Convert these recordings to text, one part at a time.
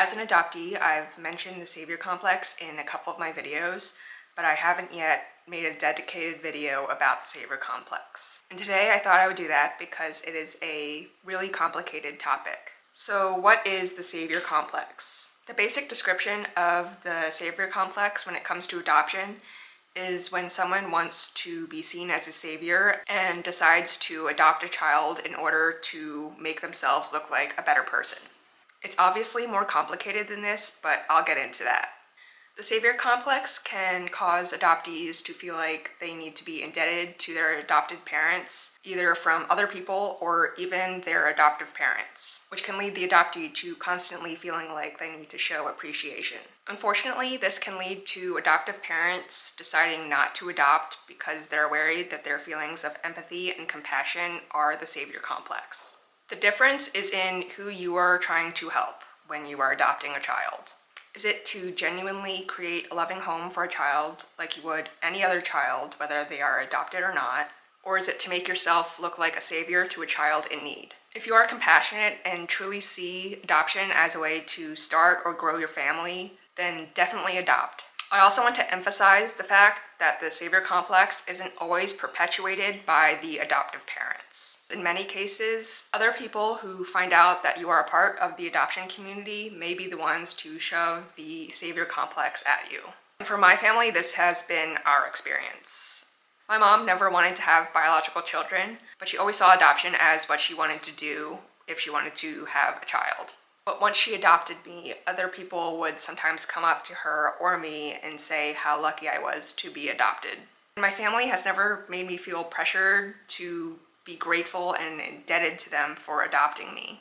As an adoptee, I've mentioned the savior complex in a couple of my videos, but I haven't yet made a dedicated video about the savior complex. And today I thought I would do that because it is a really complicated topic. So what is the savior complex? The basic description of the savior complex when it comes to adoption is when someone wants to be seen as a savior and decides to adopt a child in order to make themselves look like a better person. It's obviously more complicated than this, but I'll get into that. The savior complex can cause adoptees to feel like they need to be indebted to their adopted parents, either from other people or even their adoptive parents, which can lead the adoptee to constantly feeling like they need to show appreciation. Unfortunately, this can lead to adoptive parents deciding not to adopt because they're worried that their feelings of empathy and compassion are the savior complex. The difference is in who you are trying to help when you are adopting a child. Is it to genuinely create a loving home for a child like you would any other child, whether they are adopted or not? Or is it to make yourself look like a savior to a child in need? If you are compassionate and truly see adoption as a way to start or grow your family, then definitely adopt. I also want to emphasize the fact that the savior complex isn't always perpetuated by the adoptive parents. In many cases, other people who find out that you are a part of the adoption community may be the ones to shove the savior complex at you. And for my family, this has been our experience. My mom never wanted to have biological children, but she always saw adoption as what she wanted to do if she wanted to have a child. But once she adopted me, other people would sometimes come up to her or me and say how lucky I was to be adopted. And my family has never made me feel pressured to be grateful and indebted to them for adopting me.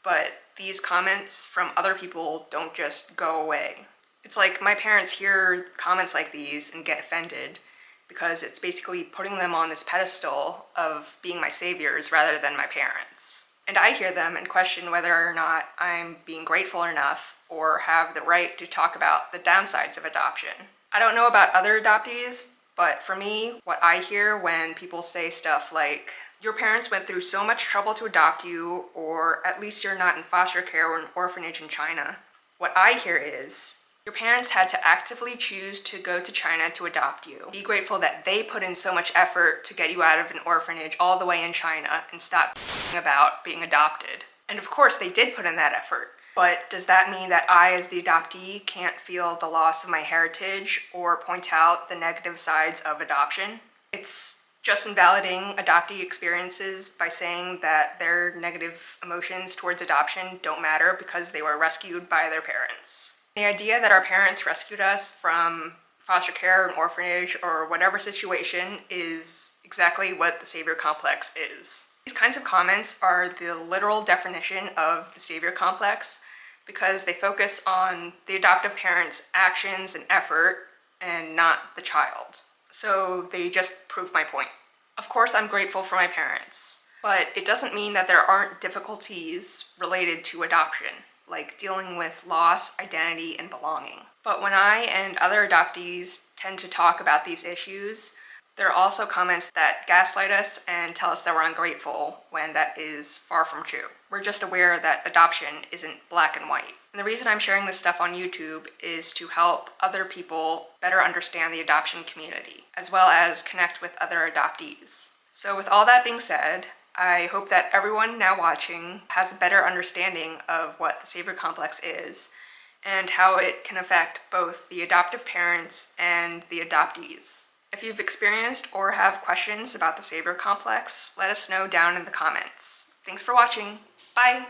But these comments from other people don't just go away. It's like my parents hear comments like these and get offended because it's basically putting them on this pedestal of being my saviors rather than my parents. And I hear them and question whether or not I'm being grateful enough or have the right to talk about the downsides of adoption. I don't know about other adoptees, but for me, what I hear when people say stuff like, your parents went through so much trouble to adopt you, or at least you're not in foster care or an orphanage in China, what I hear is, your parents had to actively choose to go to China to adopt you. Be grateful that they put in so much effort to get you out of an orphanage all the way in China and stop about being adopted. And of course they did put in that effort. But does that mean that I, as the adoptee, can't feel the loss of my heritage or point out the negative sides of adoption? It's just invalidating adoptee experiences by saying that their negative emotions towards adoption don't matter because they were rescued by their parents. The idea that our parents rescued us from foster care, an orphanage, or whatever situation is exactly what the savior complex is. These kinds of comments are the literal definition of the savior complex because they focus on the adoptive parent's actions and effort and not the child. So they just prove my point. Of course, I'm grateful for my parents, but it doesn't mean that there aren't difficulties related to adoption, like dealing with loss, identity, and belonging. But when I and other adoptees tend to talk about these issues, there are also comments that gaslight us and tell us that we're ungrateful when that is far from true. We're just aware that adoption isn't black and white. And the reason I'm sharing this stuff on YouTube is to help other people better understand the adoption community, as well as connect with other adoptees. So with all that being said, I hope that everyone now watching has a better understanding of what the savior complex is and how it can affect both the adoptive parents and the adoptees. If you've experienced or have questions about the savior complex, let us know down in the comments. Thanks for watching. Bye!